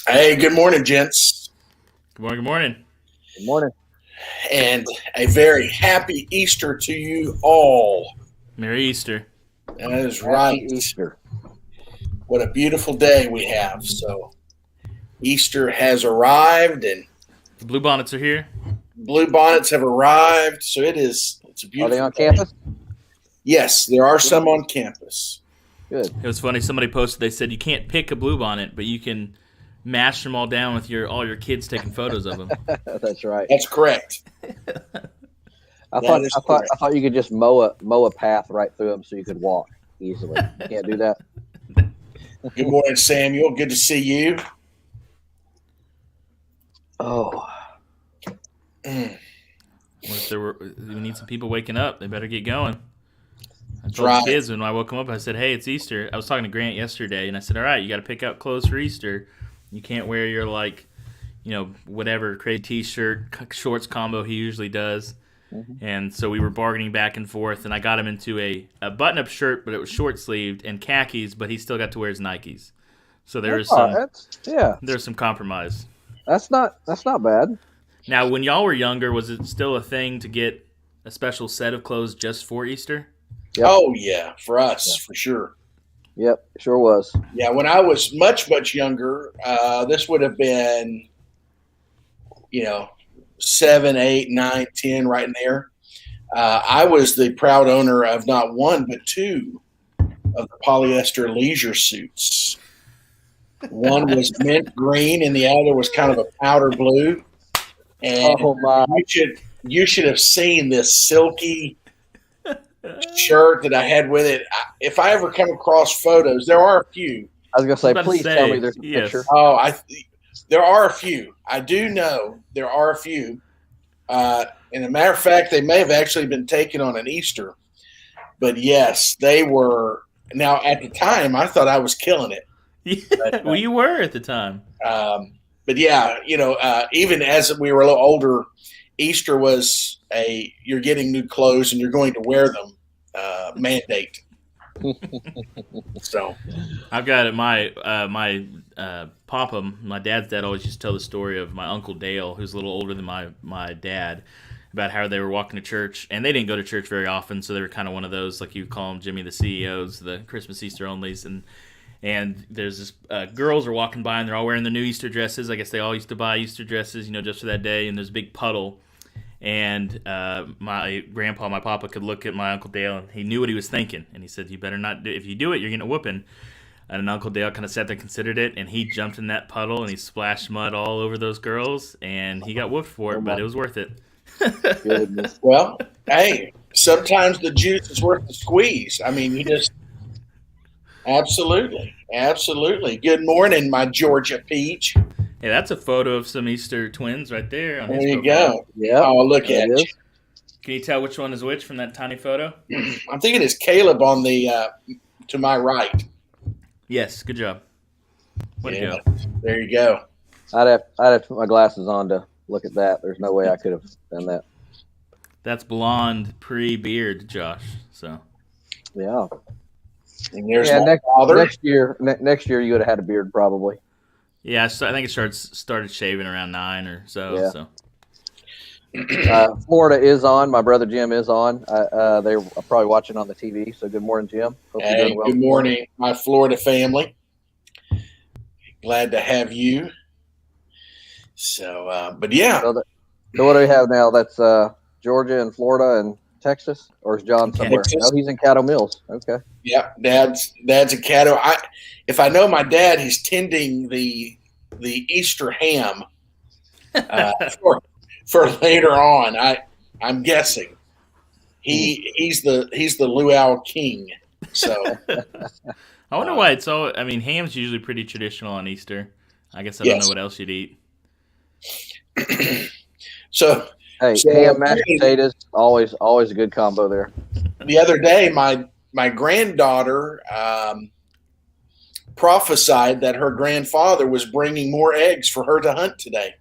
Hey, good morning, gents, Good morning. Good morning. Good morning. and a very happy Easter to you all. Merry Easter. That is Happy right. Easter. What a beautiful day we have. So, Easter has arrived, and The Blue Bonnets are here. blue bonnets have arrived. So it's a Are they beautiful on day. campus? Yes, there are some on campus. Good. It was funny. Somebody posted. They said you can't pick a blue bonnet, but you can mash them all down with all your kids taking photos of them. That's right. That's correct. I That thought is I thought correct. I thought you could just mow a path right through them so you could walk easily. You can't do that. Good morning, Samuel. Good to see you. Oh, Mm, We need some people waking up. They better get going. I told right. the kids when I woke them up. I said, "Hey, it's Easter." I was talking to Grant yesterday, and I said, "All right, you got to pick out clothes for Easter. You can't wear your whatever crazy T-shirt shorts combo he usually does." mhm. And so we were bargaining back and forth, and I got him into a button-up shirt, but it was short-sleeved and khakis, but he still got to wear his Nikes. So there's some compromise. That's not bad. Now, when y'all were younger, was it still a thing to get a special set of clothes just for Easter? Yep. Oh, yeah, for us, for sure. Yep, sure was. Yeah, when I was much, much younger, this would have been, 7, 8, 9, 10, right in there. I was the proud owner of not one, but two of the polyester leisure suits. One was mint green and the other was kind of a powder blue. And Oh my! you should have seen this silky shirt that I had with it. If I ever come across photos, there are a few. I was gonna say, about to please say, tell me there's a yes. picture. Oh, there are a few. I do know there are a few. And a matter of fact, they may have actually been taken on an Easter. But yes, they were. Now, at the time, I thought I was killing it. Yeah, well, you were at the time. But yeah, even as we were a little older, Easter was you're getting new clothes and you're going to wear them mandate. So, I've got it. My papa, my dad's dad, always used to tell the story of my uncle Dale, who's a little older than my dad, about how they were walking to church, and they didn't go to church very often, so they were kind of one of those, like you call them, Jimmy, the CEOs, the Christmas Easter onlys, and there's this girls are walking by and they're all wearing their new Easter dresses. I guess they all used to buy Easter dresses, just for that day. And there's a big puddle, and my grandpa, my papa, could look at my Uncle Dale, and he knew what he was thinking. And he said, "You better not do. If you do it, you're getting a whooping." And Uncle Dale kind of sat there, considered it, and he jumped in that puddle and he splashed mud all over those girls, and he got whooped for Oh it, my but it was worth it. goodness! well, hey, sometimes the juice is worth the squeeze. I mean, you just absolutely, absolutely. Good morning, my Georgia peach. Hey, that's a photo of some Easter twins right there on There his you profile. go. Yep, Oh, look there at it you. is. Can you tell which one is which from that tiny photo? I'm thinking it's Caleb on the to my right. Yes, good job. Way to Yeah, go. there you go. I'd have to put my glasses on to look at that. There's no way I could have done that. That's blonde pre-beard, Josh. So Yeah. And there's Yeah. my father. Next year you would have had a beard probably. yeah, I think it started shaving around 9 or so. Yeah. So Florida is on. My brother Jim is on. They're probably watching on the TV. So good morning, Jim. Hope you're Hey, doing well. good morning, my Florida family. Glad to have you. So, but yeah, So what do we have now? That's Georgia and Florida and Texas, or is John somewhere? Texas. No, he's in Caddo Mills. Okay. yeah, dad's a cattle. If I know my dad, he's tending the Easter ham uh, for for later on. I'm guessing he's the luau king. So I wonder why it's all. I mean, ham's usually pretty traditional on Easter. I guess I don't know yes. what else you'd eat. So Hey, So, ham, mashed potatoes, always a good combo there. the other day, my granddaughter prophesied that her grandfather was bringing more eggs for her to hunt today.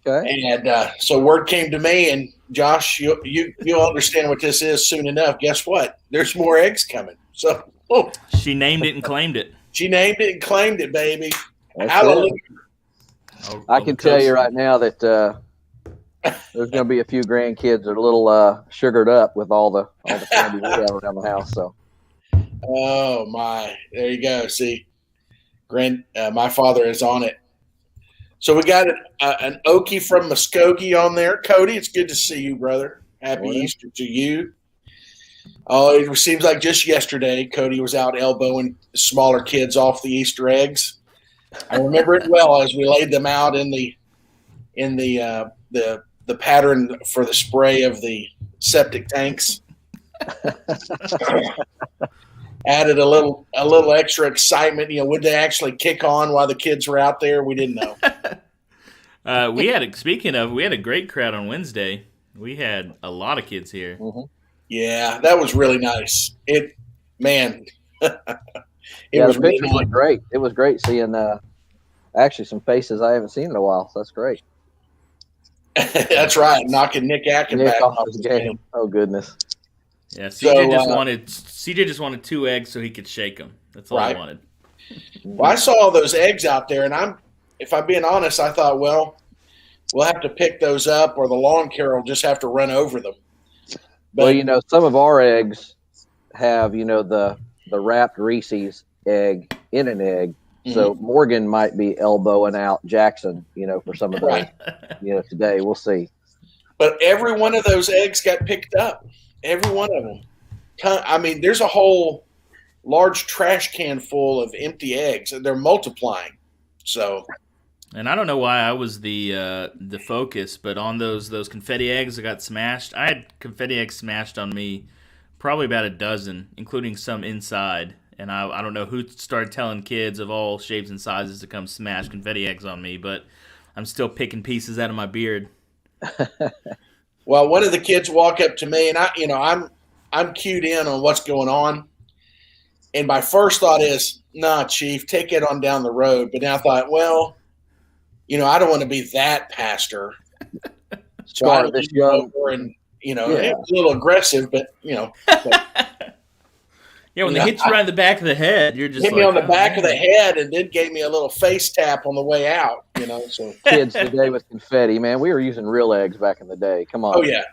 Okay. And so word came to me, and Josh, you'll understand what this is soon enough. Guess what? There's more eggs coming. So She named it and claimed it. she named it and claimed it, baby. That's Hallelujah. it. I can tell you right now that there's going to be a few grandkids that are a little sugared up with all the candy we have around the house. So. Oh my! There you go. See, my father is on it. So we got an Okie from Muskogee on there. Cody, it's good to see you, brother. Happy Easter to you. Oh, it seems like just yesterday, Cody was out elbowing smaller kids off the Easter eggs. I remember it well as we laid them out in the pattern for the spray of the septic tanks. Added a little extra excitement. Would they actually kick on while the kids were out there? We didn't know. We had a great crowd on Wednesday. We had a lot of kids here. Mm-hmm. Yeah, that was really nice. The pictures were great. It was great seeing actually some faces I haven't seen in a while. So that's great. That's right, knocking Nick Atkin back off his game. Oh goodness. Yeah, CJ just wanted 2 eggs so he could shake them. That's all I wanted. Well, I saw all those eggs out there, and if I'm being honest, I thought, well, we'll have to pick those up, or the lawn care will just have to run over them. But, well, some of our eggs have, the wrapped Reese's egg in an egg. Mm-hmm. So Morgan might be elbowing out Jackson, for some of those, today. We'll see. But every one of those eggs got picked up. Every one of them. I mean, there's a whole large trash can full of empty eggs, and they're multiplying. So, and I don't know why I was the focus, but on those confetti eggs that got smashed, I had confetti eggs smashed on me, probably about a dozen, including some inside. And I don't know who started telling kids of all shapes and sizes to come smash confetti eggs on me, but I'm still picking pieces out of my beard. Well, one of the kids walk up to me, and I'm cued in on what's going on. And my first thought is, nah, Chief, take it on down the road. But then I thought, well, I don't want to be that pastor. So I this young over and it was a little aggressive, but Yeah, when they hit you right in the back of the head, you're just hit me on the back of the head, and then gave me a little face tap on the way out. So kids today with confetti, man, we were using real eggs back in the day. Come on. Oh yeah,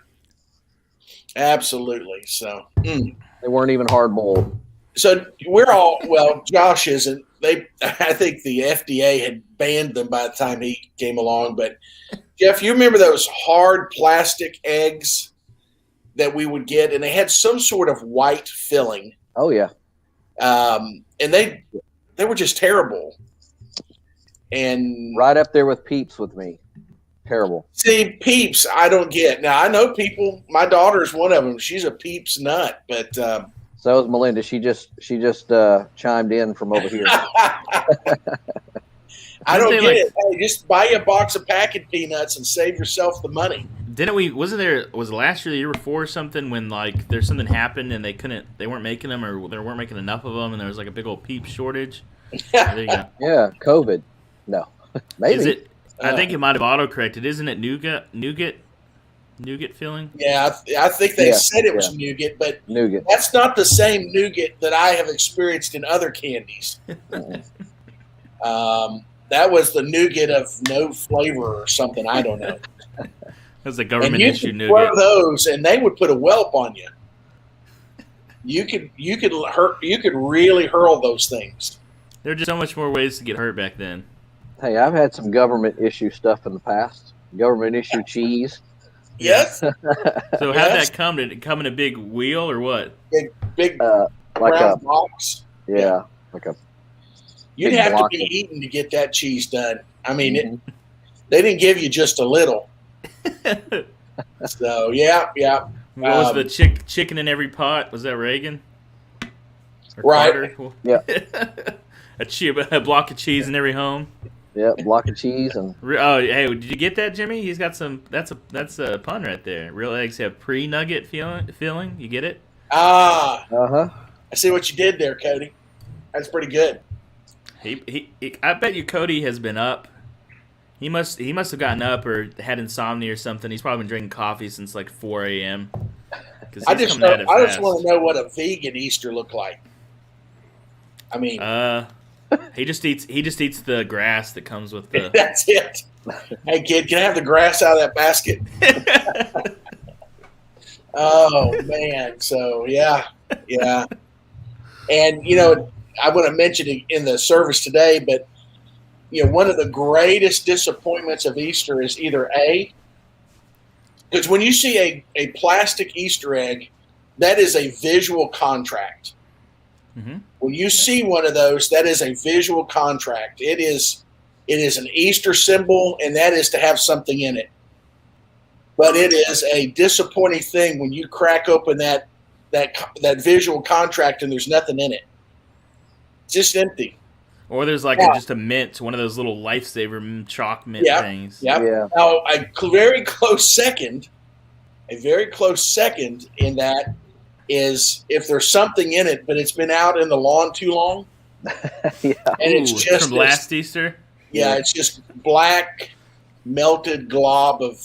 absolutely. So they weren't even hard boiled. So Josh isn't. I think the FDA had banned them by the time he came along. But Jeff, you remember those hard plastic eggs that we would get, and they had some sort of white filling. Oh yeah. And they were just terrible. And right up there with Peeps with me. Terrible. See, Peeps, I don't get. Now I know people. My daughter's one of them. She's a Peeps nut, but so is Melinda. She just chimed in from over here. I don't get it. Hey, just buy you a box of packet peanuts and save yourself the money. Didn't we? Was it last year, the year before, or something, when there's something happened and they weren't making them, or they weren't making enough of them, and there was a big old Peep shortage. There you go. Yeah, COVID. No, maybe. Is it? I think it might have autocorrected. Isn't it nougat filling? Yeah, I think they said it was nougat, but that's not the same nougat that I have experienced in other candies. That was the nougat of no flavor or something. I don't know. That's a government issue nougat. One of those, and they would put a whelp on you. You could really hurl those things. There are just so much more ways to get hurt back then. Hey, I've had some government issue stuff in the past. Government issue cheese. Yes. So how'd that come? Did it come in a big wheel or what? Big like a box. Yeah, like a. You'd have to be eating to get that cheese done. I mean, they didn't give you just a little. So yeah. What was the chicken in every pot? Was that Reagan? Or right. Carter? Yeah. A block of cheese in every home. Yeah, block of cheese and. Oh, hey, did you get that, Jimmy? He's got some. That's a pun right there. Real eggs have pre-nugget filling. You get it? Ah. I see what you did there, Cody. That's pretty good. He I bet you Cody has been up. He must have gotten up or had insomnia or something. He's probably been drinking coffee since 4 a.m. I just want to know what a vegan Easter looked like. I mean, He just eats the grass that comes with the. That's it. Hey kid, can I have the grass out of that basket? Oh man. So yeah. And I want to mention it in the service today, but one of the greatest disappointments of Easter is either because when you see a plastic Easter egg, that is a visual contract. Mm-hmm. When you see one of those, that is a visual contract. It is an Easter symbol, and that is to have something in it. But it is a disappointing thing when you crack open that visual contract and there's nothing in it. It's just empty. Or there's like just a mint, one of those little lifesaver chalk mint things. Yeah. Now, a very close second in that is if there's something in it, but it's been out in the lawn too long. Yeah. And it's just from last Easter. Yeah, it's just black melted glob of,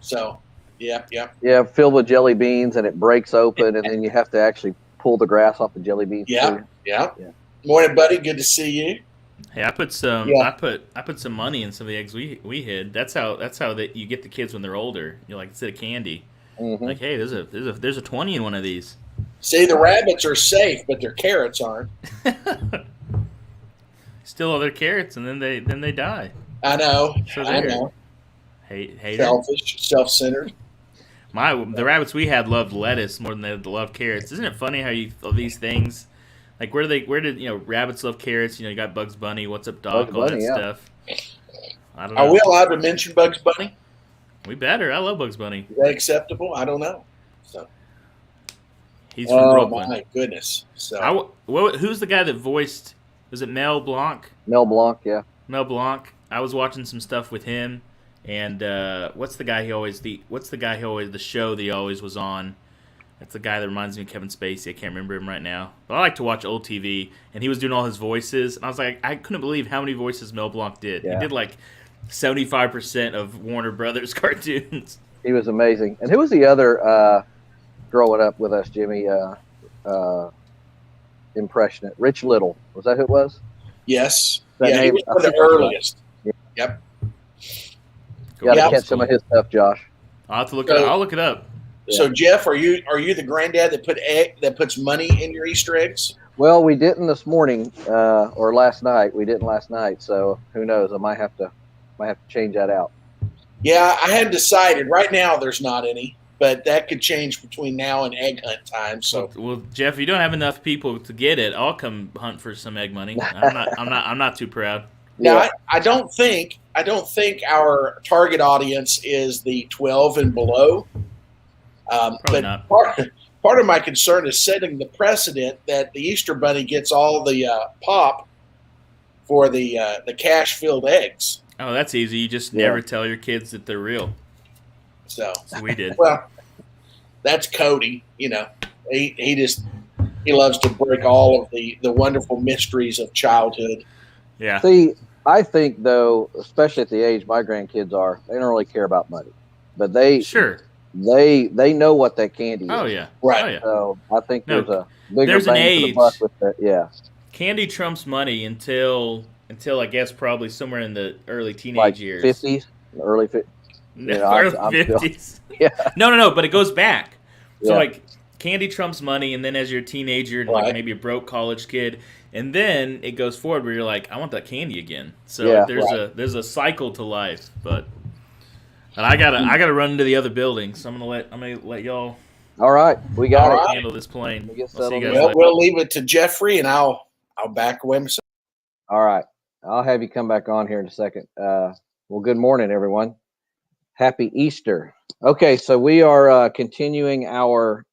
so yeah. Yeah, filled with jelly beans, and it breaks open, and then you have to actually pull the grass off the jelly beans. Yeah. Morning, buddy. Good to see you. Hey, I put some. Yeah. I put some money in some of the eggs we hid. That's how that you get the kids when they're older. You're like, instead of candy, like, hey, there's a 20 in one of these. See, the rabbits are safe, but their carrots aren't. Still other carrots, and then they die. I know. So I know. Hate Selfish, self-centered. The rabbits we had loved lettuce more than they loved carrots. Isn't it funny how these things, like where did rabbits love carrots? You got Bugs Bunny, What's Up Doc, all that stuff. I don't know. Are we allowed to mention Bugs Bunny? We better. I love Bugs Bunny. Is that acceptable? I don't know. So he's from Brooklyn. Oh my goodness! So who's the guy that voiced? Was it Mel Blanc? Mel Blanc, yeah. Mel Blanc. I was watching some stuff with him, and what's the show that he always was on? That's the guy that reminds me of Kevin Spacey. I can't remember him right now, but I like to watch old TV, and he was doing all his voices, and I was like, I couldn't believe how many voices Mel Blanc did. Yeah. He did like 75% of Warner Brothers cartoons. He was amazing. And who was the other growing up with us, Jimmy? Impressionate. Rich Little. Was that who it was? Yes. That He name- was one of the earliest. Yeah. Yep. You got to catch some of his stuff, Josh. I'll have to look it up. I'll look it up. So Jeff, are you the granddad that puts money in your Easter eggs? Well, we didn't this morning or last night. We didn't last night, so who knows? I might have to change that out. Yeah, I hadn't decided. Right now, there's not any, but that could change between now and egg hunt time. So, well, Jeff, if you don't have enough people to get it, I'll come hunt for some egg money. I'm not too proud. now Yeah. I don't think our target audience is the 12 and below. Probably But not. part of my concern is setting the precedent that the Easter Bunny gets all the pop for the cash-filled eggs. Oh, that's easy. You just never tell your kids that they're real. So We did. well, that's Cody. He loves to break all of the wonderful mysteries of childhood. Yeah. See, I think though, especially at the age my grandkids are, they don't really care about money, but they know what that candy is. Oh yeah. Right. Oh yeah. So I think No, there's a bigger there's an bang for the age. buck with that. Yeah, Candy trumps money until I guess probably somewhere in the early teenage like years. 50s, early 50s. Early I'm still- 50s. Yeah, No, but it goes back. So Yeah. like candy trumps money, and then as you're a teenager and like Right. maybe a broke college kid, and then it goes forward where you're like, I want that candy again. So Yeah, there's a cycle to life, but I gotta run into the other building, so I'm gonna let y'all all right, we got All it. right. handle this plane. We get I'll see you settled guys in. later. We'll leave it to Jeffrey, and I'll back away myself. All right, I'll have you come back on here in a second. Well, good morning, everyone. Happy Easter. Okay, so we are continuing our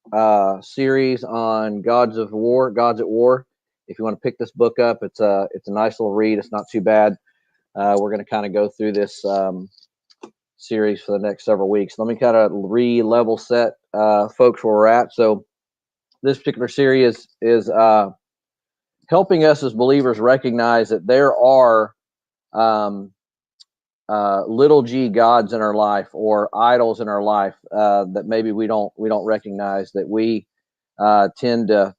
series on Gods at War. If you want to pick this book up, it's a nice little read. It's not too bad. We're going to kind of go through this series for the next several weeks. Let me kind of re-level set folks where we're at. So this particular series is helping us as believers recognize that there are little g gods in our life or idols in our life that maybe we don't recognize, that we tend to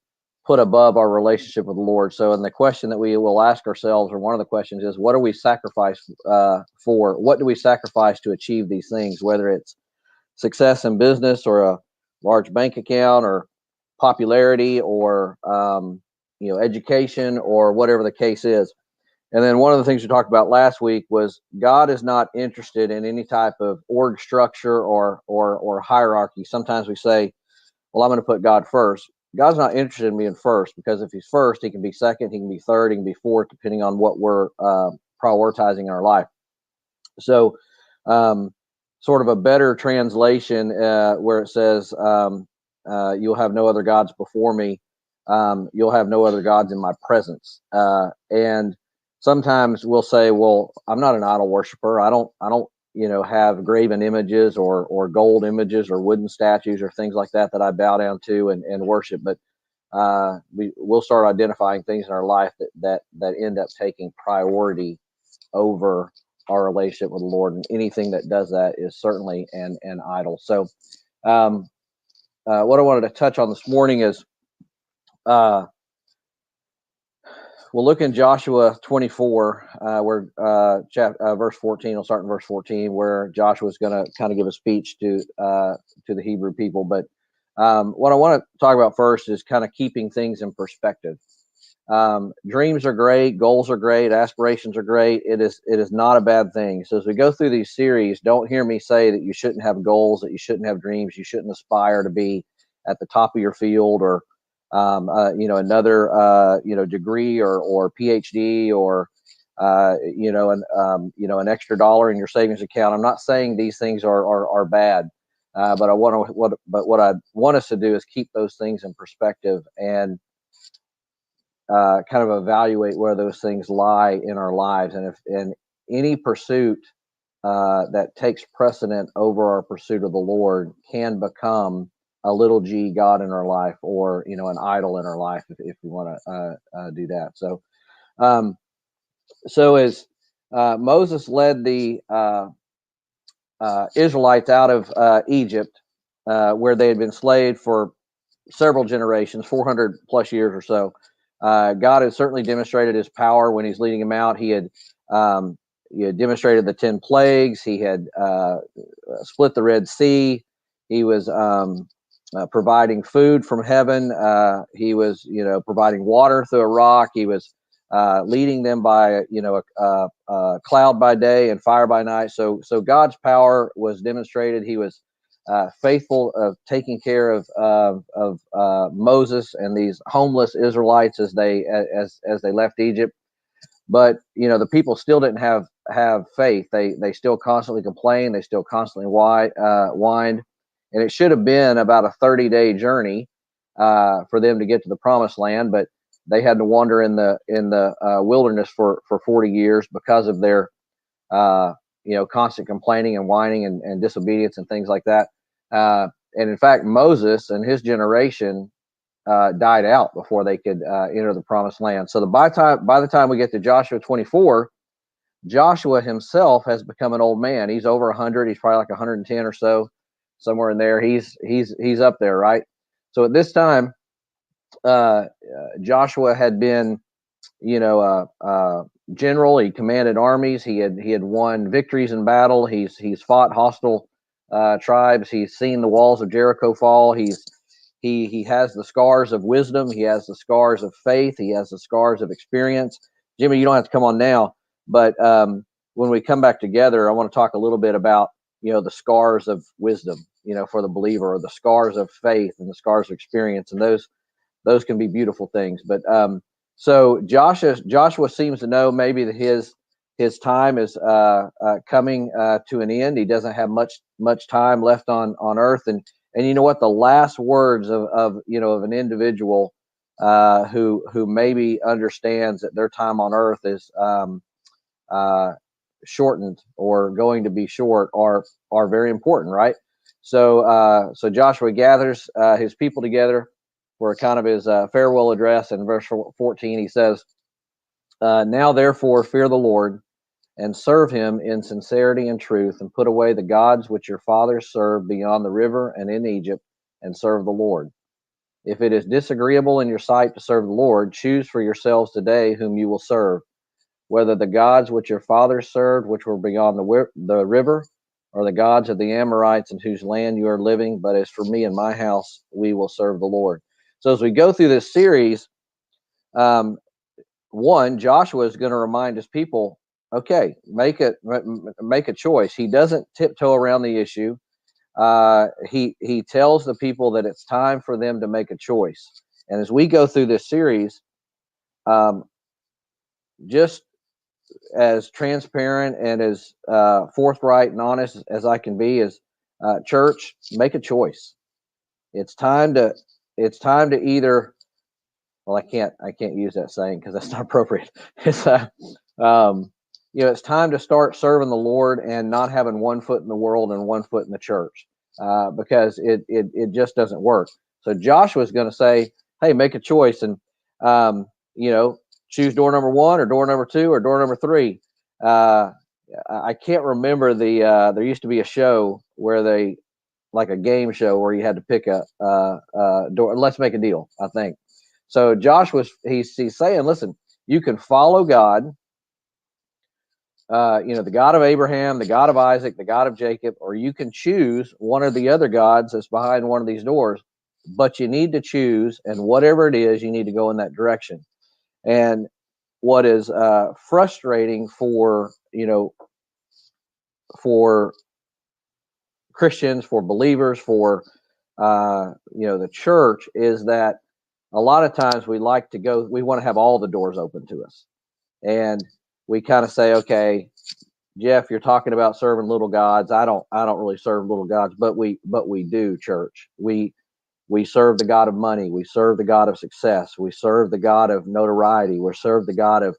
put above our relationship with the Lord. So, and the question that we will ask ourselves, or one of the questions is, what do we sacrifice for? What do we sacrifice to achieve these things? Whether it's success in business, or a large bank account, or popularity, or education, or whatever the case is. And then one of the things we talked about last week was God is not interested in any type of org structure or hierarchy. Sometimes we say, well, I'm going to put God first. God's not interested in being first, because if he's first, he can be second, he can be third, he can be fourth, depending on what we're prioritizing in our life. So, sort of a better translation where it says, you'll have no other gods before me. You'll have no other gods in my presence. And sometimes we'll say, well, I'm not an idol worshiper. I don't have graven images or gold images or wooden statues or things like that I bow down to and worship. But we'll start identifying things in our life that end up taking priority over our relationship with the Lord, and anything that does that is certainly an idol. So what I wanted to touch on this morning is we'll look in Joshua 24, where verse 14. We'll start in verse 14, where Joshua is going to kind of give a speech to the Hebrew people. But what I want to talk about first is kind of keeping things in perspective. Dreams are great, goals are great, aspirations are great. It is not a bad thing. So as we go through these series, don't hear me say that you shouldn't have goals, that you shouldn't have dreams, you shouldn't aspire to be at the top of your field, or another degree or PhD, or an extra dollar in your savings account. I'm not saying these things are bad, but what I want us to do is keep those things in perspective and kind of evaluate where those things lie in our lives, and if in any pursuit that takes precedent over our pursuit of the Lord can become a little g God in our life, or an idol in our life, if we want to do that. So as Moses led the Israelites out of Egypt, where they had been enslaved for several generations, 400 plus years or so, God had certainly demonstrated his power when he's leading them out. He had demonstrated the 10 plagues. He had split the Red Sea. He was providing food from heaven. He was, providing water through a rock. He was leading them by, a cloud by day and fire by night. So God's power was demonstrated. He was faithful of taking care of Moses and these homeless Israelites as they left Egypt. But the people still didn't have faith. They still constantly complained. They still constantly whined. And it should have been about a 30-day journey for them to get to the promised land, but they had to wander in the wilderness for 40 years because of their constant complaining and whining and disobedience and things like that. And in fact, Moses and his generation died out before they could enter the promised land. So by the time we get to Joshua 24, Joshua himself has become an old man. He's over 100. He's probably like 110 or so, somewhere in there. He's up there, right? So at this time, Joshua had been, general. He commanded armies. He had won victories in battle. He's fought hostile tribes. He's seen the walls of Jericho fall. He has the scars of wisdom. He has the scars of faith. He has the scars of experience. Jimmy, you don't have to come on now, but when we come back together, I want to talk a little bit about the scars of wisdom, for the believer, or the scars of faith and the scars of experience, and those can be beautiful things. But so Joshua seems to know maybe that his time is coming to an end. He doesn't have much time left on earth, and you know what? The last words of an individual who maybe understands that their time on earth is shortened or going to be short are very important, right? So Joshua gathers his people together for a kind of his farewell address. In verse 14, he says, "Now therefore fear the Lord and serve him in sincerity and truth, and put away the gods which your fathers served beyond the river and in Egypt, and serve the Lord." If it is disagreeable in your sight to serve the Lord, choose for yourselves today whom you will serve, whether the gods which your fathers served, which were beyond the river, or the gods of the Amorites in whose land you are living. But as for me and my house, we will serve the Lord. So as we go through this series, one, Joshua is going to remind his people, okay, make a choice. He doesn't tiptoe around the issue. He tells the people that it's time for them to make a choice. And as we go through this series, just as transparent and as forthright and honest as I can be, as church, make a choice. It's time to either. Well, I can't use that saying because that's not appropriate. It's it's time to start serving the Lord and not having one foot in the world and one foot in the church, because it just doesn't work. So Joshua's going to say, hey, make a choice, and choose door number 1 or door number 2 or door number 3. I can't remember there used to be a show where they, like a game show where you had to pick a door. Let's Make a Deal, I think. So he's saying, listen, you can follow God, the God of Abraham, the God of Isaac, the God of Jacob, or you can choose one of the other gods that's behind one of these doors, but you need to choose, and whatever it is, you need to go in that direction. And what is frustrating for Christians, for believers, for the church, is that a lot of times we want to have all the doors open to us, and we kind of say, okay, Jeff, you're talking about serving little gods. I don't really serve little gods, but we do, church. We serve the God of money. We serve the God of success. We serve the God of notoriety. We serve the God of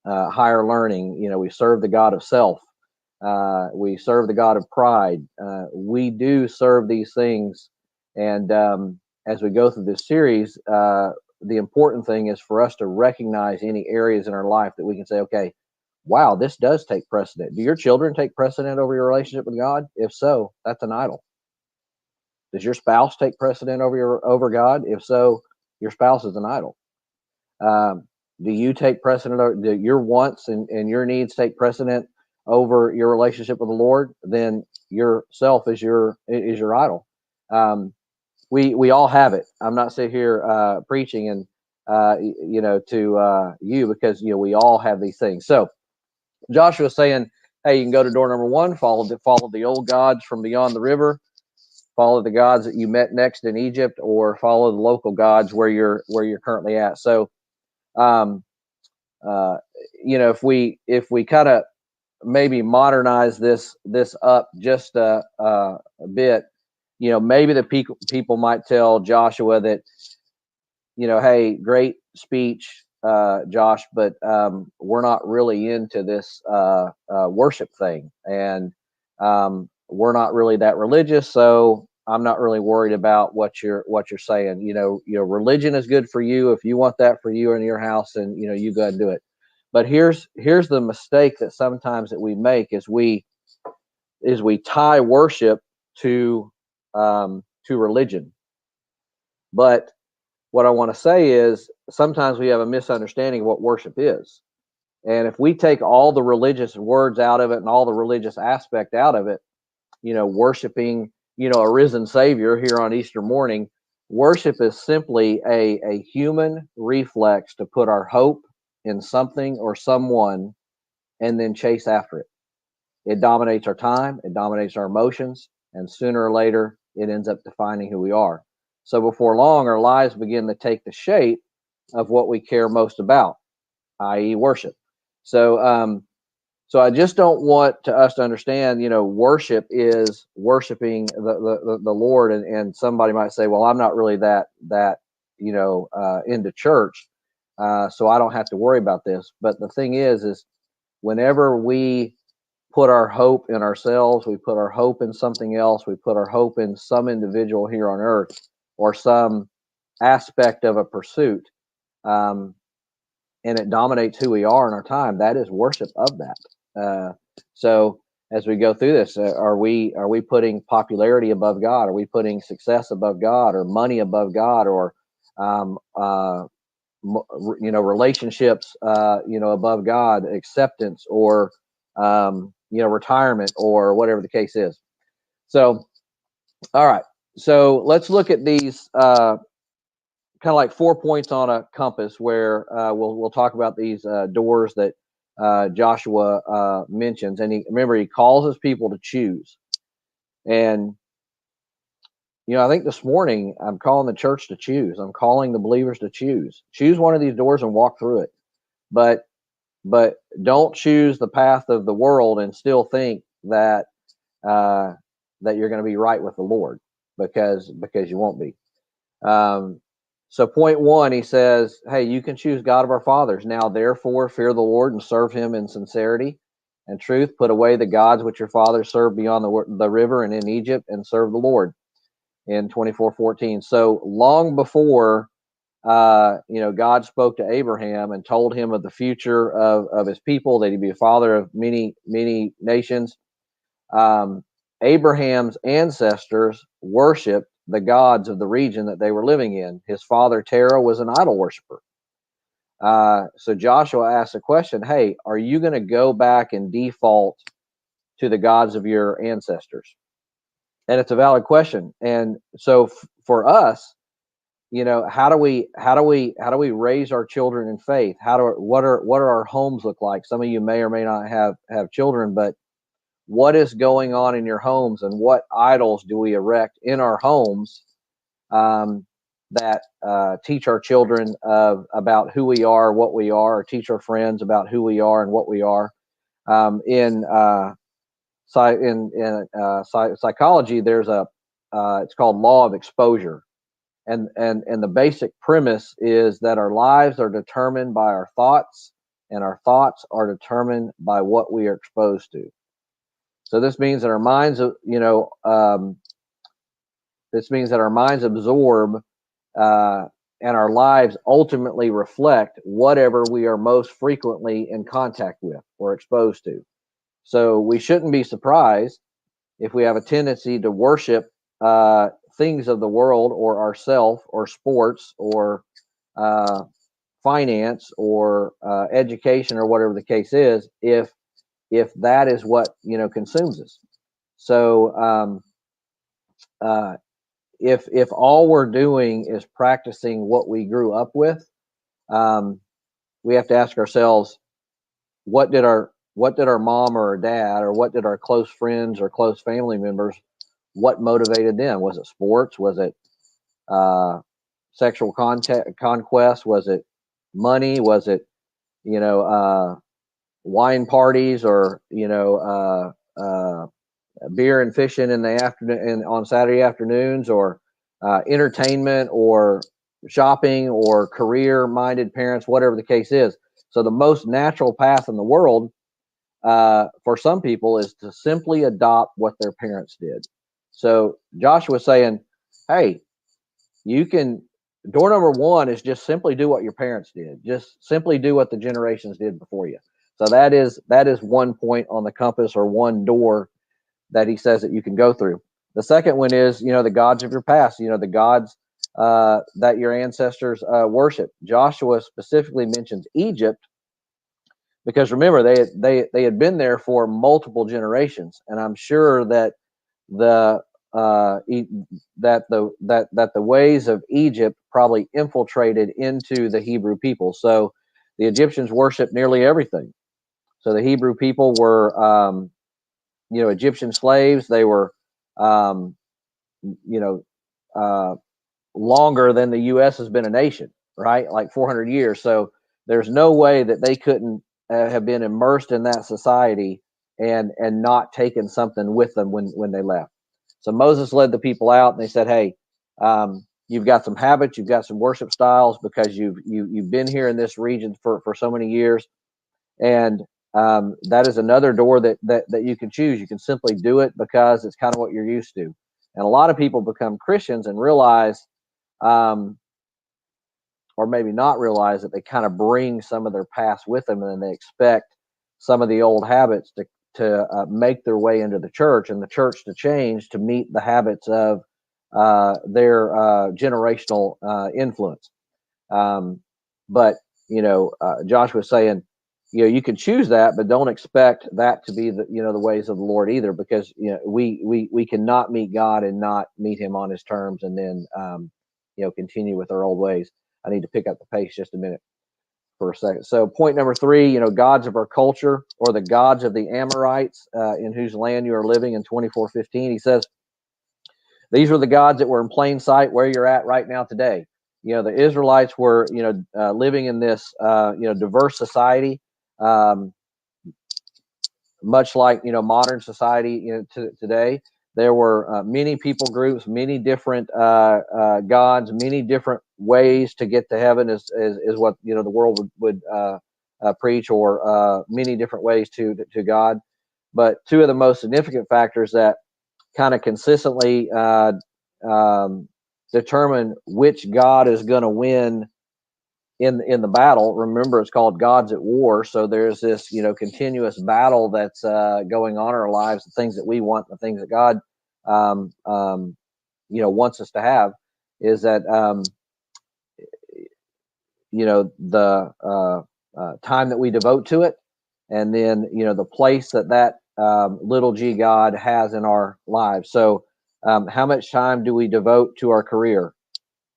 higher learning. We serve the God of self. We serve the God of pride. We do serve these things. And as we go through this series, the important thing is for us to recognize any areas in our life that we can say, okay, wow, this does take precedent. Do your children take precedent over your relationship with God? If so, that's an idol. Does your spouse take precedent over God? If so, your spouse is an idol. Do you take precedent? Do your wants and your needs take precedent over your relationship with the Lord? Then yourself is your idol. We all have it. I'm not sitting here preaching and to you, because we all have these things. So Joshua's saying, hey, you can go to door number 1, follow the old gods from beyond the river, follow the gods that you met next in Egypt, or follow the local gods where you're currently at. So if we kind of maybe modernize this up just a bit, maybe the people might tell Joshua that, hey, great speech, Josh, but we're not really into this worship thing, and we're not really that religious, so I'm not really worried about what you're saying. Religion is good for you. If you want that for you in your house, and you go ahead and do it. But here's the mistake that sometimes that we make is we tie worship to religion. But what I want to say is sometimes we have a misunderstanding of what worship is. And if we take all the religious words out of it and all the religious aspect out of it, worshiping, a risen Savior here on Easter morning, worship is simply a human reflex to put our hope in something or someone and then chase after it. It dominates our time, it dominates our emotions, and sooner or later, it ends up defining who we are. So before long, our lives begin to take the shape of what we care most about, i.e. worship. So I just don't want us to understand, worship is worshiping the Lord, and somebody might say, well, I'm not really that into church, so I don't have to worry about this. But the thing is whenever we put our hope in ourselves, we put our hope in something else, we put our hope in some individual here on earth or some aspect of a pursuit, and it dominates who we are in our time, that is worship of that. So as we go through this. Are we putting popularity above God? Are we putting success above God, or money above God, or relationships above God, acceptance, or retirement, or whatever the case is? So, all right. So let's look at these kind of like 4 points on a compass, where we'll talk about these doors that Joshua mentions. And he calls his people to choose. And I think this morning I'm calling the church to choose. I'm calling the believers to choose one of these doors and walk through it. But don't choose the path of the world and still think that that you're going to be right with the Lord, because you won't be. So point 1, he says, hey, you can choose God of our fathers. Now, therefore, fear the Lord and serve him in sincerity and truth. Put away the gods which your fathers served beyond the river and in Egypt, and serve the Lord, in 24:14. So long before God spoke to Abraham and told him of the future of his people, that he'd be a father of many, many nations, Abraham's ancestors worshiped the gods of the region that they were living in. His father Terah was an idol worshiper. So Joshua asked the question, hey, are you going to go back and default to the gods of your ancestors? And it's a valid question. And so for us, how do we raise our children in faith? What are our homes look like? Some of you may or may not have children, but what is going on in your homes, and what idols do we erect in our homes that teach our children about who we are, what we are, or teach our friends about who we are and what we are? In psychology, there's it's called law of exposure, and the basic premise is that our lives are determined by our thoughts, and our thoughts are determined by what we are exposed to. So this means that our minds, absorb, and our lives ultimately reflect whatever we are most frequently in contact with or exposed to. So we shouldn't be surprised if we have a tendency to worship things of the world, or ourself, or sports, or finance, or education, or whatever the case is, if that is what consumes us. So if all we're doing is practicing what we grew up with, we have to ask ourselves, what did our mom or our dad, or what did our close friends or close family members, what motivated them? Was it sports? Was it sexual conquest? Was it money? Was it wine parties, or beer and fishing in the afternoon and on Saturday afternoons, or entertainment, or shopping, or career-minded parents, whatever the case is? So the most natural path in the world for some people is to simply adopt what their parents did. So Joshua's saying, hey, door number 1 is just simply do what your parents did. Just simply do what the generations did before you. So that is 1 point on the compass, or one door that he says that you can go through. The second one is, the gods of your past, the gods that your ancestors worship. Joshua specifically mentions Egypt, because remember, they had been there for multiple generations, and I'm sure that the ways of Egypt probably infiltrated into the Hebrew people. So the Egyptians worshiped nearly everything. So the Hebrew people were Egyptian slaves. They were longer than the U.S. has been a nation, right? Like 400 years. So there's no way that they couldn't have been immersed in that society and not taken something with them when they left. So Moses led the people out, and they said, hey, you've got some habits, you've got some worship styles, because you've been here in this region for so many years. And that is another door that you can choose. You can simply do it because it's kind of what you're used to. And a lot of people become Christians and realize, or maybe not realize, that they kind of bring some of their past with them, and then they expect some of the old habits to make their way into the church, and the church to change to meet the habits of their generational influence. But Joshua was saying, you can choose that, but don't expect that to be the the ways of the Lord either, because we cannot meet God and not meet Him on His terms, and then continue with our old ways. I need to pick up the pace just a minute for a second. So point number 3, gods of our culture, or the gods of the Amorites, in whose land you are living. In 24:15, he says, these were the gods that were in plain sight where you're at right now today. The Israelites were, living in this, diverse society, much like, modern society, today. There were many people groups, many different gods, many different ways to get to heaven, is what the world would preach, or many different ways to God. But two of the most significant factors that kind of consistently determine which God is going to win in the battle. Remember, it's called Gods at War. So there's this continuous battle that's going on in our lives, the things that we want, the things that God wants us to have, is that the time that we devote to it, and then the place that little g God has in our lives. So how much time do we devote to our career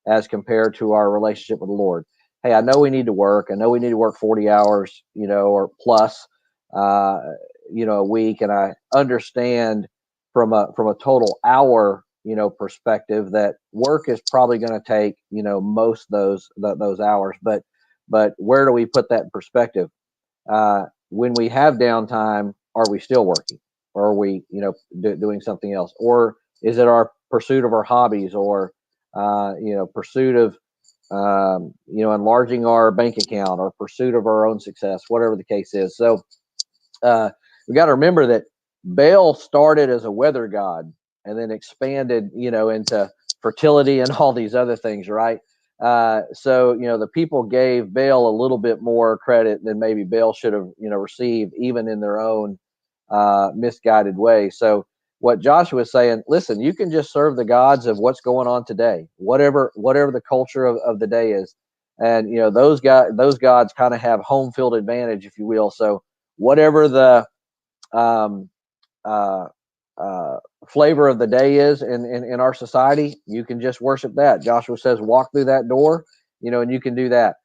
as compared to our relationship with the Lord? Hey, I know we need to work. I know we need to work 40 hours, or plus, a week. And I understand from a total hour, perspective, that work is probably going to take, most of those hours. But where do we put that in perspective? When we have downtime, are we still working, or are we, doing something else? Or is it our pursuit of our hobbies, or, pursuit of, enlarging our bank account, or pursuit of our own success, whatever the case is. So we got to remember that Baal started as a weather god, and then expanded, into fertility and all these other things, right? So the people gave Baal a little bit more credit than maybe Baal should have, received, even in their own misguided way. So what Joshua is saying, listen, you can just serve the gods of what's going on today, whatever the culture of the day is. And those gods kind of have home field advantage, if you will. So whatever the flavor of the day is in our society, you can just worship that. Joshua says, walk through that door, and you can do that.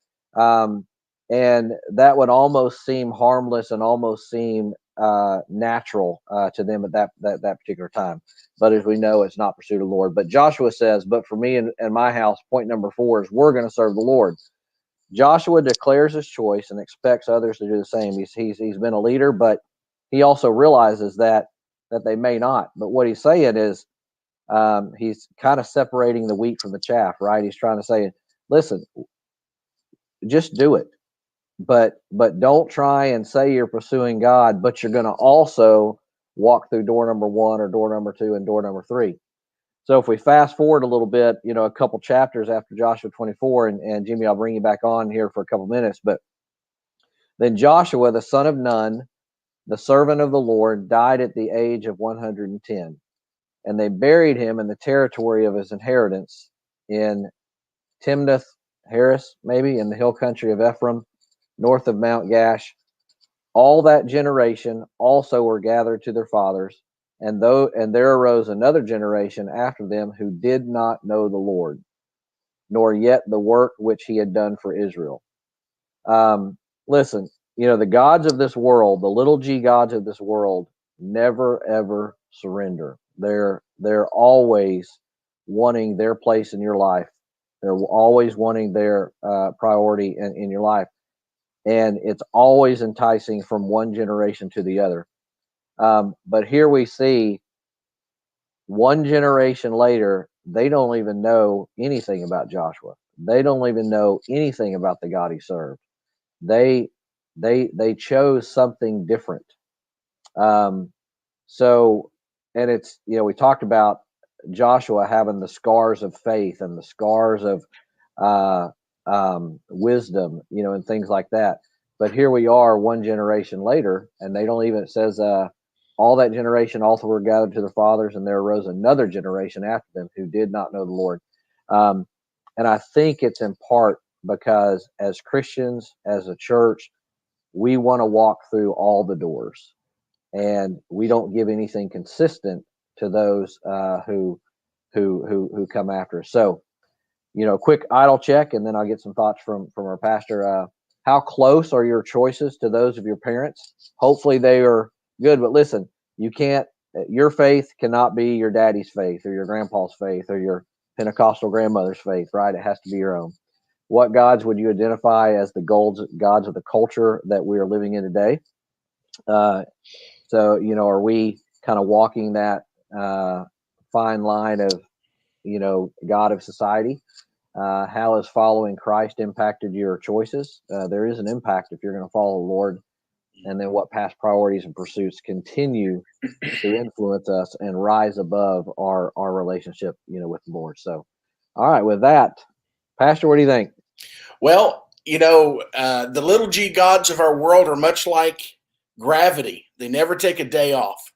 And that would almost seem harmless, and almost seem natural to them at that particular time. But as we know, it's not pursuit of the Lord. But Joshua says, but for me and my house, point number 4 is, we're going to serve the Lord. Joshua declares his choice and expects others to do the same. He's been a leader, but he also realizes that they may not. But what he's saying is, he's kind of separating the wheat from the chaff, right? He's trying to say, listen, just do it. But don't try and say you're pursuing God, but you're going to also walk through door number 1, or door number 2, and door number 3. So if we fast forward a little bit, a couple chapters after Joshua 24, and Jimmy, I'll bring you back on here for a couple minutes. But then Joshua, the son of Nun, the servant of the Lord, died at the age of 110, and they buried him in the territory of his inheritance in Timnath Harris, maybe in the hill country of Ephraim, north of Mount Gash. All that generation also were gathered to their fathers, and there arose another generation after them who did not know the Lord, nor yet the work which he had done for Israel. Listen, the gods of this world, the little g gods of this world, never ever surrender. They're always wanting their place in your life. They're always wanting their priority in your life. And it's always enticing from one generation to the other. But here we see, one generation later, they don't even know anything about Joshua. They don't even know anything about the God he served. They chose something different. So, and it's, we talked about Joshua having the scars of faith and the scars of wisdom, and things like that. But here we are, one generation later, and they don't even, it says all that generation also were gathered to their fathers, and there arose another generation after them who did not know the Lord. And I think it's in part because as Christians, as a church, we want to walk through all the doors, and we don't give anything consistent to those who come after us. So, quick idle check, and then I'll get some thoughts from our pastor. How close are your choices to those of your parents? Hopefully they are good, but listen, your faith cannot be your daddy's faith or your grandpa's faith or your Pentecostal grandmother's faith, right? It has to be your own. What gods would you identify as the gods of the culture that we are living in today? So, are we kind of walking that fine line of, God of society? How has following Christ impacted your choices? There is an impact if you're going to follow the Lord. And then what past priorities and pursuits continue to influence us and rise above our relationship, with the Lord. So, all right, with that, Pastor, what do you think? Well, the little g gods of our world are much like gravity. They never take a day off.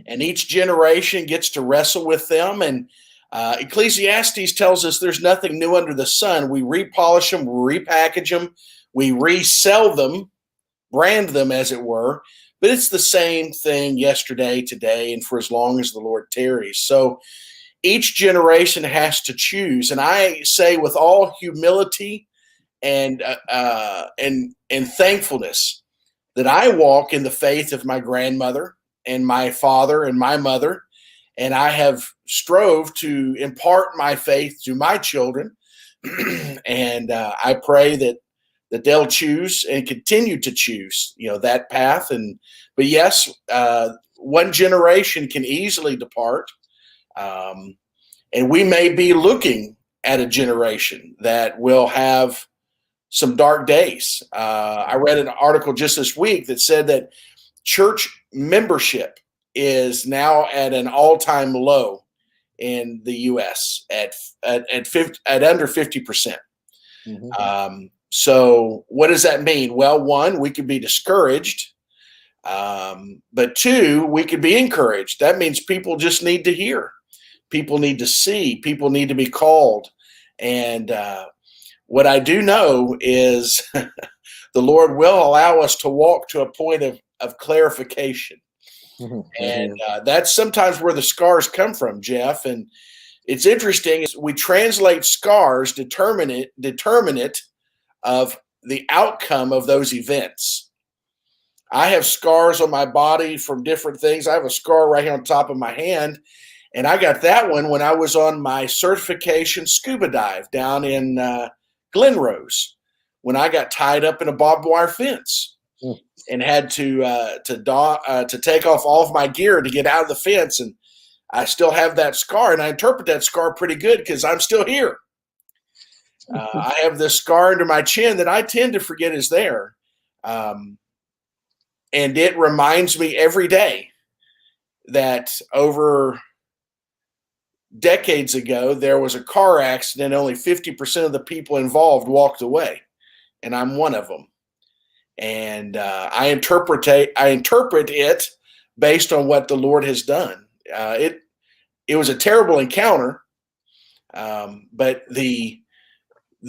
And each generation gets to wrestle with them. And Ecclesiastes tells us there's nothing new under the sun. We repolish them, we repackage them, we resell them, brand them, as it were. But it's the same thing yesterday, today, and for as long as the Lord tarries. So each generation has to choose. And I say with all humility and thankfulness that I walk in the faith of my grandmother and my father and my mother, and I have strove to impart my faith to my children. And I pray that they'll choose and continue to choose, that path. But yes, one generation can easily depart, and we may be looking at a generation that will have some dark days. I read an article just this week that said that church membership is now at an all-time low in the U.S. at under 50%. Mm-hmm. So what does that mean? Well, one, we could be discouraged, but two, we could be encouraged. That means people just need to hear. People need to see. People need to be called. And what I do know is the Lord will allow us to walk to a point of clarification. Mm-hmm. And that's sometimes where the scars come from, Jeff. And it's interesting, we translate scars, determinate of the outcome of those events. I have scars on my body from different things. I have a scar right here on top of my hand, and I got that one when I was on my certification scuba dive down in Glen Rose, when I got tied up in a barbed wire fence and had to take off all of my gear to get out of the fence. And I still have that scar, and I interpret that scar pretty good because I'm still here. I have this scar under my chin that I tend to forget is there. And it reminds me every day that over decades ago, there was a car accident. Only 50% of the people involved walked away, and I'm one of them. And I interpret it based on what the Lord has done. It was a terrible encounter, but the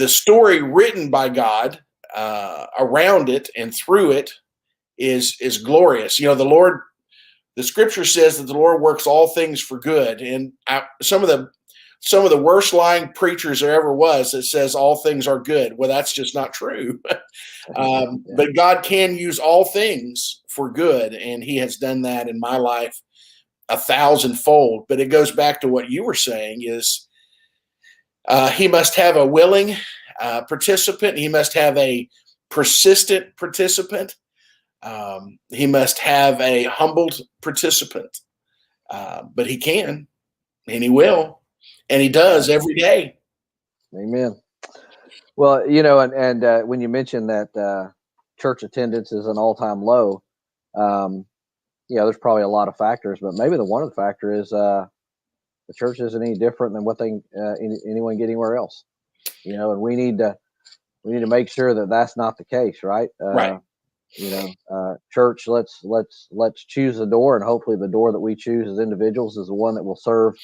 story written by God around it and through it is glorious. The scripture says that the Lord works all things for good. And some of the worst lying preachers there ever was that says all things are good. Well, that's just not true. But God can use all things for good. And he has done that in my life 1,000-fold. But it goes back to what you were saying is he must have a willing participant. He must have a persistent participant. He must have a humbled participant, but he can, and he will, and he does every day. Amen. Well, and when you mentioned that church attendance is an all-time low, there's probably a lot of factors, but maybe one of the factors is the church isn't any different than what anyone get anywhere else, and we need to make sure that that's not the case, right? Right. Church, let's choose a door, and hopefully the door that we choose as individuals is the one that will serve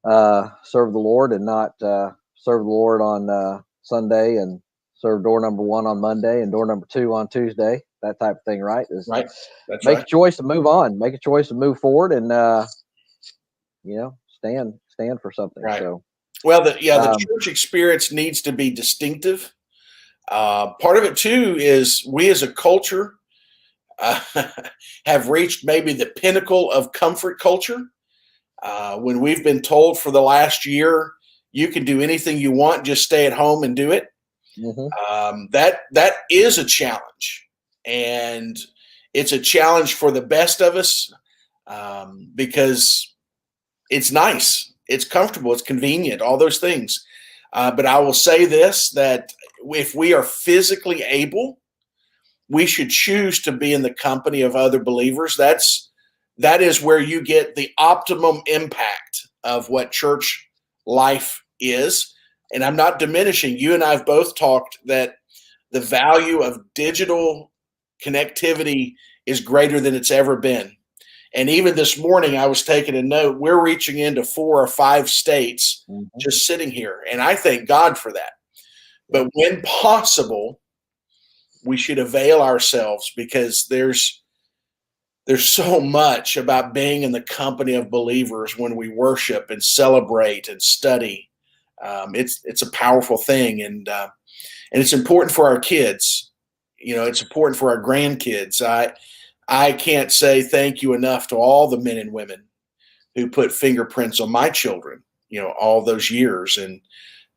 the Lord, and not serve the Lord on Sunday and serve door number 1 on Monday and door number 2 on Tuesday. That type of thing, right? Right. That's make right. a choice to move on, make a choice to move forward, and stand for something. Right. So, well, the church experience needs to be distinctive. Part of it too is we as a culture have reached maybe the pinnacle of comfort culture. When we've been told for the last year, you can do anything you want, just stay at home and do it. That is a challenge, and it's a challenge for the best of us, because it's nice, it's comfortable, it's convenient, all those things. But I will say this, that if we are physically able, we should choose to be in the company of other believers. That is where you get the optimum impact of what church life is. And I'm not diminishing. You and I have both talked that the value of digital connectivity is greater than it's ever been. And even this morning, I was taking a note. We're reaching into 4 or 5 states just sitting here. And I thank God for that. But when possible, we should avail ourselves, because there's so much about being in the company of believers when we worship and celebrate and study. It's a powerful thing, and it's important for our kids. It's important for our grandkids. I can't say thank you enough to all the men and women who put fingerprints on my children, all those years. And,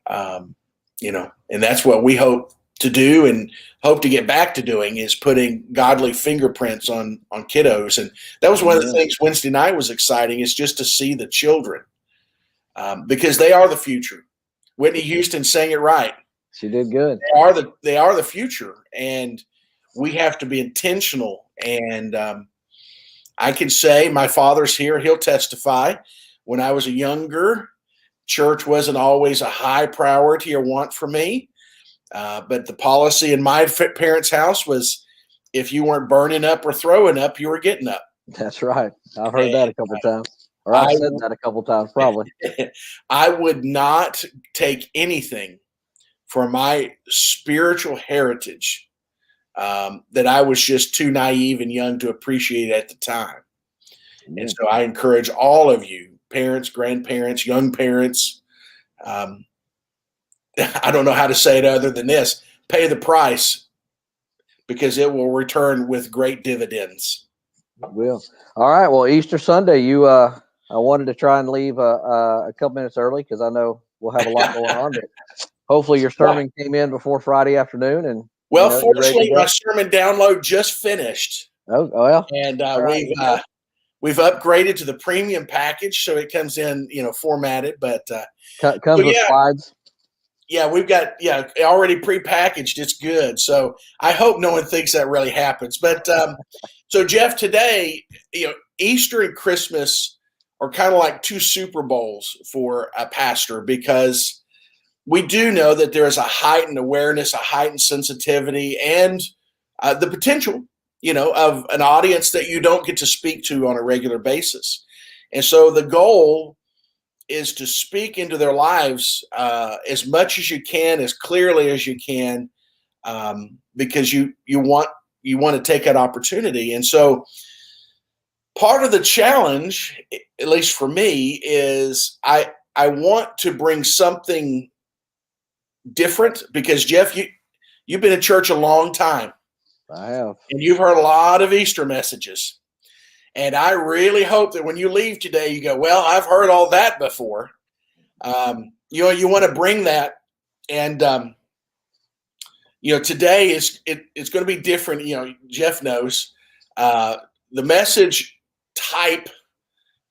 and that's what we hope to do and hope to get back to doing, is putting godly fingerprints on kiddos. And that was one of the things Wednesday night was exciting, is just to see the children, because they are the future. Whitney Houston sang it right. She did good. They are the future, and we have to be intentional. And I can say, my father's here, he'll testify. When I was a younger, church wasn't always a high priority or want for me. But the policy in my parents' house was, if you weren't burning up or throwing up, you were getting up. That's right. I've heard that a couple of times. Or I've said that a couple of times, probably. I would not take anything for my spiritual heritage that I was just too naive and young to appreciate at the time. And so I encourage all of you, parents, grandparents, young parents, I don't know how to say it other than this: pay the price, because it will return with great dividends. It will. All right. Well, Easter Sunday, I wanted to try and leave a couple minutes early, because I know we'll have a lot going on. But hopefully your sermon came in before Friday afternoon. And fortunately, my sermon download just finished. Oh well. And we've upgraded to the premium package, so it comes in formatted, but comes with slides. Yeah, we've got already prepackaged. It's good. So I hope no one thinks that really happens. But so Jeff, today, Easter and Christmas are kind of like 2 Super Bowls for a pastor, because we do know that there is a heightened awareness, a heightened sensitivity, and the potential, of an audience that you don't get to speak to on a regular basis. And so the goal is to speak into their lives as much as you can, as clearly as you can, because you want to take that opportunity. And so part of the challenge, at least for me, is I want to bring something different, because Jeff, you've been in church a long time. I have. And you've heard a lot of Easter messages. And I really hope that when you leave today, you go, well, I've heard all that before. You want to bring that. And, today it's going to be different. Jeff knows the message type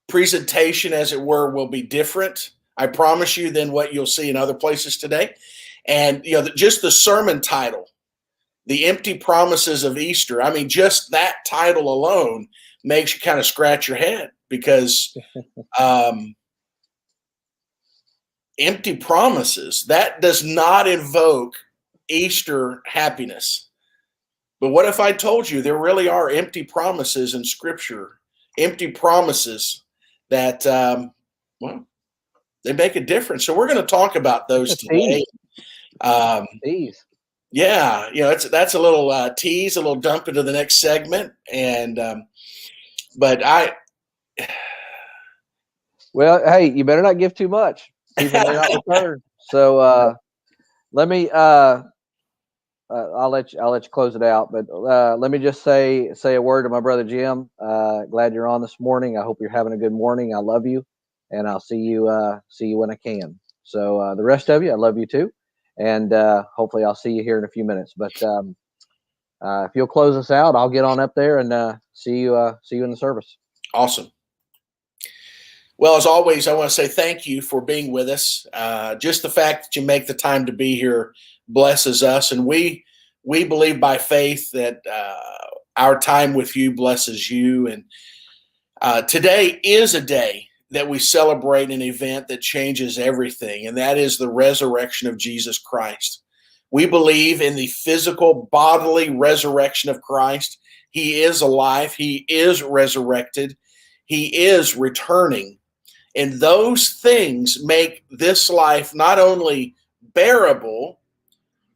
presentation, as it were, will be different, I promise you, than what you'll see in other places today. And, just the sermon title, The Empty Promises of Easter. I mean, just that title alone makes you kind of scratch your head, because empty promises, that does not invoke Easter happiness. But what if I told you there really are empty promises in Scripture, empty promises that, well, they make a difference. So we're going to talk about those today. Tease. Yeah, that's a little tease, a little dump into the next segment, and but well, hey, you better not give too much. People may not return. So let me. I'll let you close it out, but let me just say a word to my brother Jim. Glad you're on this morning. I hope you're having a good morning. I love you, and I'll see you when I can. So the rest of you, I love you too, and hopefully I'll see you here in a few minutes. But if you'll close us out, I'll get on up there and see you in the service. Awesome. Well, as always, I want to say thank you for being with us. Just the fact that you make the time to be here blesses us, and we believe by faith that our time with you blesses you. And today is a day that we celebrate an event that changes everything, and that is the resurrection of Jesus Christ. We believe in the physical, bodily resurrection of Christ. He is alive. He is resurrected. He is returning. And those things make this life not only bearable,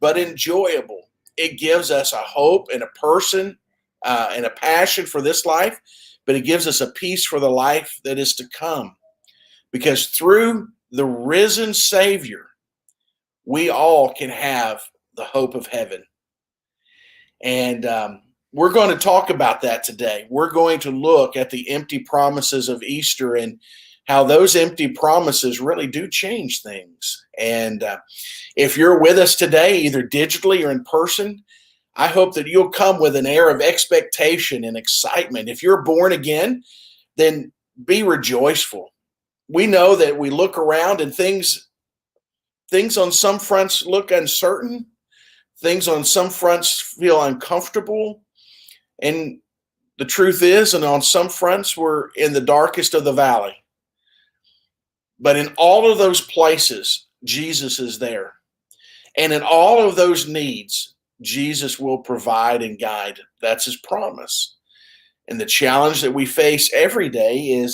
but enjoyable. It gives us a hope and a person and a passion for this life, but it gives us a peace for the life that is to come. Because through the risen Savior, we all can have the hope of heaven. And we're going to talk about that today. We're going to look at the empty promises of Easter and how those empty promises really do change things. And if you're with us today, either digitally or in person, I hope that you'll come with an air of expectation and excitement. If you're born again, then be rejoiceful. We know that we look around and things on some fronts look uncertain. Things on some fronts feel uncomfortable. And the truth is, and on some fronts, we're in the darkest of the valley. But in all of those places, Jesus is there. And in all of those needs, Jesus will provide and guide. That's his promise. And the challenge that we face every day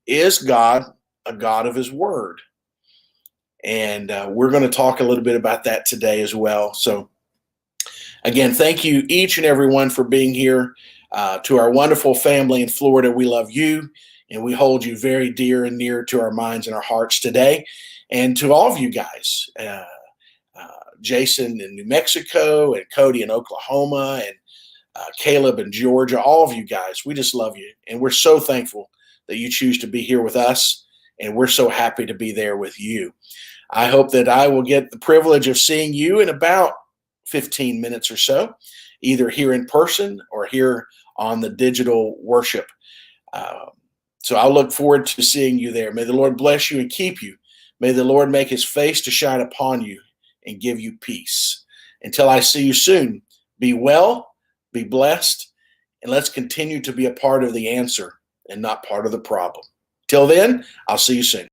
is God a God of his word? And we're going to talk a little bit about that today as well. So again, thank you each and every one for being here. To our wonderful family in Florida, we love you. And we hold you very dear and near to our minds and our hearts today. And to all of you guys, Jason in New Mexico and Cody in Oklahoma and Caleb in Georgia, all of you guys, we just love you. And we're so thankful that you choose to be here with us. And we're so happy to be there with you. I hope that I will get the privilege of seeing you in about 15 minutes or so, either here in person or here on the digital worship. So I'll look forward to seeing you there. May the Lord bless you and keep you. May the Lord make his face to shine upon you and give you peace. Until I see you soon, be well, be blessed, and let's continue to be a part of the answer and not part of the problem. Till then, I'll see you soon.